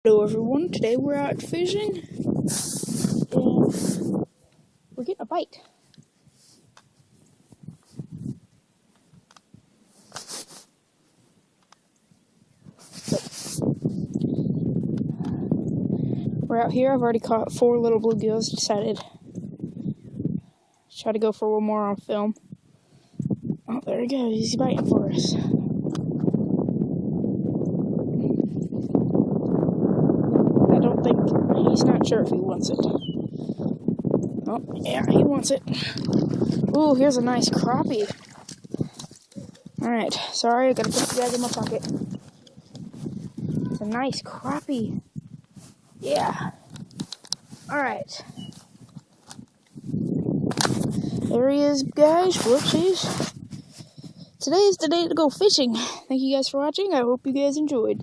Hello everyone, today we're out fishing and we're getting a bite. We're out here. I've already caught 4 little bluegills. Decided to try to go for one more on film. Oh, there he goes. He's biting for us. I don't think he's not sure if he wants it. Oh, yeah, he wants it. Ooh, here's a nice crappie. Alright, sorry, I gotta put the bag in my pocket. It's a nice crappie. Yeah. Alright. There he is, guys. Whoopsies. Today is the day to go fishing. Thank you guys for watching. I hope you guys enjoyed.